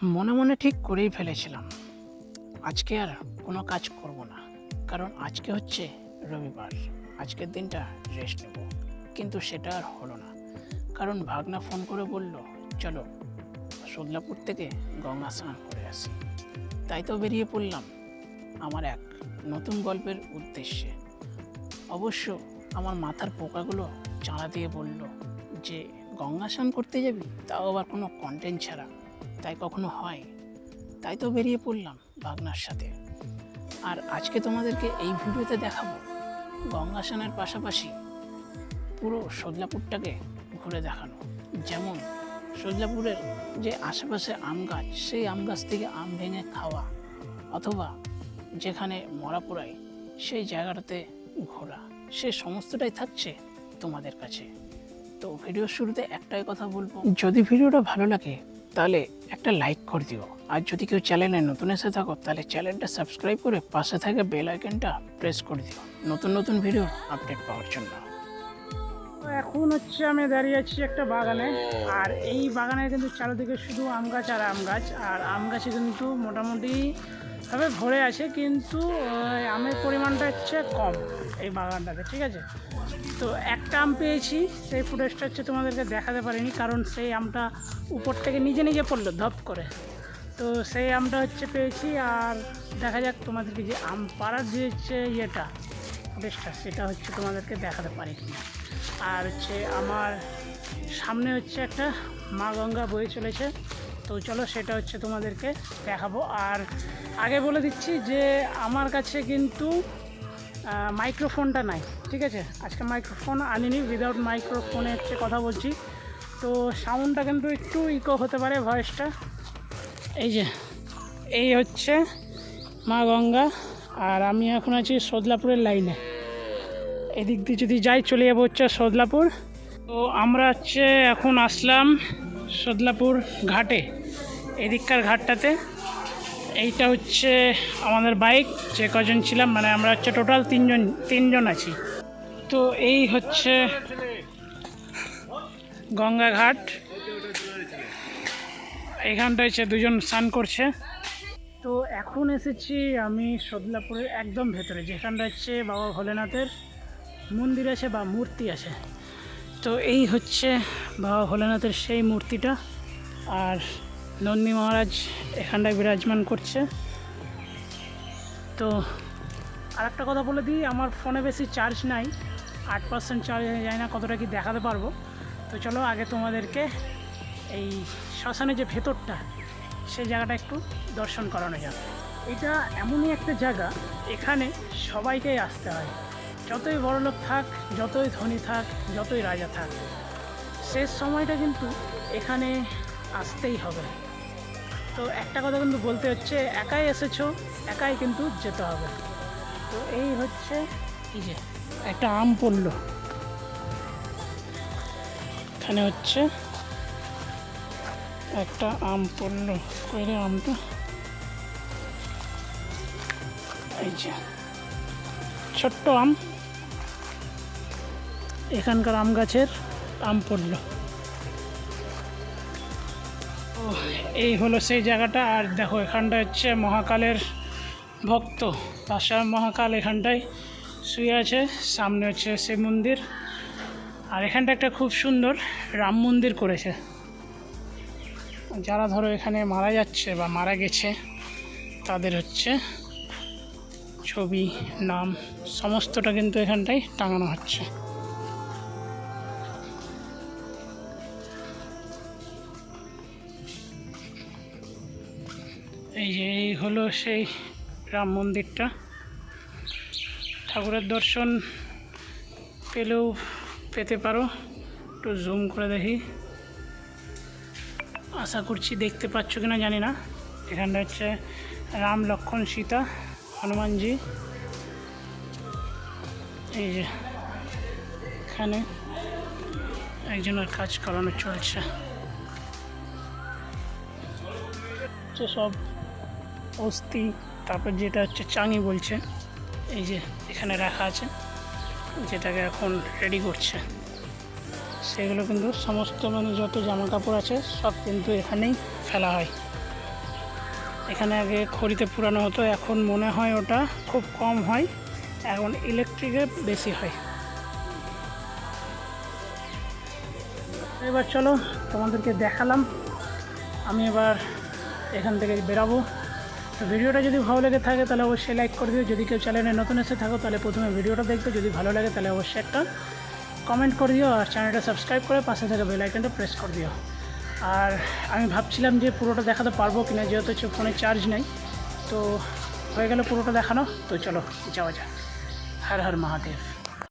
মনে মনে ঠিক করেই ফেলেছিলাম আজকে আর কোনো কাজ করব না, কারণ আজকে হচ্ছে রবিবার। আজকের দিনটা রেস্ট নেব, কিন্তু সেটা আর হলো না। কারণ ভাগনা ফোন করে বলল, চলো সদলাপুর থেকে গঙ্গা স্নান করে আসি। তাই তো বেরিয়ে পড়লাম আমার এক নতুন গল্পের উদ্দেশ্যে। অবশ্য আমার মাথার পোকাগুলো চাঁড়া দিয়ে বলল যে গঙ্গা স্নান করতে যাবি, তাও আবার কোনো কন্টেন্ট ছাড়া, তাই কখনো হয়? তাই তো বেরিয়ে পড়লাম ভাগনার সাথে। আর আজকে তোমাদেরকে এই ভিডিওতে দেখাবো গঙ্গা স্নানের পাশাপাশি পুরো সদলাপুরটাকে ঘুরে দেখানো। যেমন সদলাপুরের যে আশেপাশে আম গাছ, সেই আম গাছ থেকে আম ভেঙে খাওয়া, অথবা যেখানে মরা পোড়ায় সেই জায়গাটাতে ঘোরা, সে সমস্তটাই থাকছে তোমাদের কাছে। তো ভিডিওর শুরুতে একটাই কথা বলবো, যদি ভিডিওটা ভালো লাগে তাহলে একটা লাইক করে দিও। আর যদি কেউ চ্যানেলে নতুন এসে থাকো তাহলে চ্যানেলটা সাবস্ক্রাইব করে পাশে থাকা বেল আইকনটা প্রেস করে দিও নতুন নতুন ভিডিও আপডেট পাওয়ার জন্য। এখন হচ্ছে আমি দাঁড়িয়ে আছি একটা বাগানে, আর এই বাগানের কিন্তু চারিদিকে শুধু আম গাছ আর আম গাছ, আর আম গাছে কিন্তু মোটামুটি ভাবে ভরে আছে, কিন্তু আমের পরিমাণটা হচ্ছে কম এই বাগানটাতে, ঠিক আছে। তো একটা আম পেয়েছি, সেই ফুটেজটা হচ্ছে তোমাদেরকে দেখাতে পারিনি, কারণ সেই আমটা উপর থেকে নিজে নিজে পড়লো ধপ করে। তো সেই আমটা হচ্ছে পেয়েছি, আর দেখা যাক তোমাদেরকে যে আম পাড়ার যে হচ্ছে ইয়েটা ফুটেজটা, সেটা হচ্ছে তোমাদেরকে দেখাতে পারি কিনা। আর হচ্ছে আমার সামনে হচ্ছে একটা মা গঙ্গা বয়ে চলেছে, তো চলো সেটা হচ্ছে তোমাদেরকে দেখাবো। আর আগে বলে দিচ্ছি যে আমার কাছে কিন্তু মাইক্রোফোনটা নাই, ঠিক আছে। আজকে মাইক্রোফোন আনিনি, উইদাউট মাইক্রোফোনে হচ্ছে কথা বলছি, তো সাউন্ডটা কিন্তু একটু ইকো হতে পারে, ভয়েসটা। এই হচ্ছে মা গঙ্গা, আর আমি এখন আছি সদলাপুরের লাইনে। এদিক দিয়ে যদি যাই চলে যাবো হচ্ছে সদলাপুর। তো আমরা হচ্ছে এখন আসলাম সদলাপুর ঘাটে, এদিককার ঘাটটাতে। এইটা হচ্ছে আমাদের বাইক, যে কজন ছিলাম, মানে আমরা হচ্ছে টোটাল তিনজন আছি। তো এই হচ্ছে গঙ্গা ঘাট, এখানটা হচ্ছে দুজন স্নান করছে। তো এখন এসেছি আমি সদলাপুরের একদম ভেতরে, যেখানটা হচ্ছে বাবা ভোলেনাথের মন্দির আছে বা মূর্তি আছে। তো এই হচ্ছে বাবা ভোলেনাথের সেই মূর্তিটা, আর নন্দী মহারাজ এখানটায় বিরাজমান করছে। তো আর একটা কথা বলে দিই, আমার ফোনে বেশি চার্জ নাই, 8% চার্জ হয়ে যায় না, কতটা কি দেখাতে পারবো। তো চলো আগে তোমাদেরকে এই শ্মশানের যে ভেতরটা, সেই জায়গাটা একটু দর্শন করানো যাক। এটা এমনই একটা জায়গা, এখানে সবাইকেই আসতে হয়, যতই বড়লোক থাক, যতই ধনী থাক, যতই রাজা থাক, শেষ সময়টা কিন্তু এখানে আসতেই হবে। তো একটা কথা কিন্তু বলতে হচ্ছে, একাই এসেছো, একাই কিন্তু যেতে হবে। তো এই হচ্ছে, এই যে একটা আম পড়লো এখানে, হচ্ছে একটা আম পড়লো, কইরে আমটা, এই যে ছোট্ট আম, এখানকার আম গাছের আম পড়লো। তো এই হলো সেই জায়গাটা। আর দেখো এখানটা হচ্ছে মহাকালের ভক্ত পাশা মহাকাল এখানটায় শুয়ে আছে, সামনে হচ্ছে শিব মন্দির, আর এখানটা একটা খুব সুন্দর রাম মন্দির করেছে। যারা ধরো এখানে মারা যাচ্ছে বা মারা গেছে, তাদের হচ্ছে ছবি, নাম সমস্তটা কিন্তু এখানটায় টাঙানো হচ্ছে। এই হলো সেই রাম মন্দিরটা। ঠাকুরের দর্শন পেলেও পেতে পারো, একটু জুম করে দেখি, আশা করছি দেখতে পাচ্ছ কিনা জানি না। এখানটা হচ্ছে রাম, লক্ষ্মণ, সীতা, হনুমানজি। এই যে এখানে একজনের কাজ করানো চলছে, সব অস্থি, তারপর যেটা হচ্ছে চাঙি বলছে, এই যে এখানে রাখা আছে, যেটাকে এখন রেডি করছে। সেগুলো কিন্তু সমস্ত, মানে যত জামা কাপড় আছে সব কিন্তু এখানেই ফেলা হয়। এখানে আগে খড়িতে পুরানো হতো, এখন মনে হয় ওটা খুব কম হয়, এখন ইলেকট্রিকে বেশি হয়। এবার চলো তোমাদেরকে দেখালাম, আমি এবার এখান থেকে বেরাবো। তো ভিডিওটা যদি ভালো লেগে থাকে তাহলে অবশ্যই লাইক করে দিও। যদি কেউ চ্যানেলে নতুন এসে থাকো তাহলে প্রথমে ভিডিওটা দেখবে, যদি ভালো লাগে তাহলে অবশ্যই একটা কমেন্ট করে দিও, আর চ্যানেলটা সাবস্ক্রাইব করে পাশে থাকা বেল আইকনটা প্রেস করে দিও। আর আমি ভাবছিলাম যে পুরোটা দেখাতে পারবো কিনা, যেহেতু হচ্ছে ফোনে চার্জ নেই, তো হয়ে গেলে পুরোটা দেখানো। তো চলো যাওয়া যাক। হর হর মহাদেব।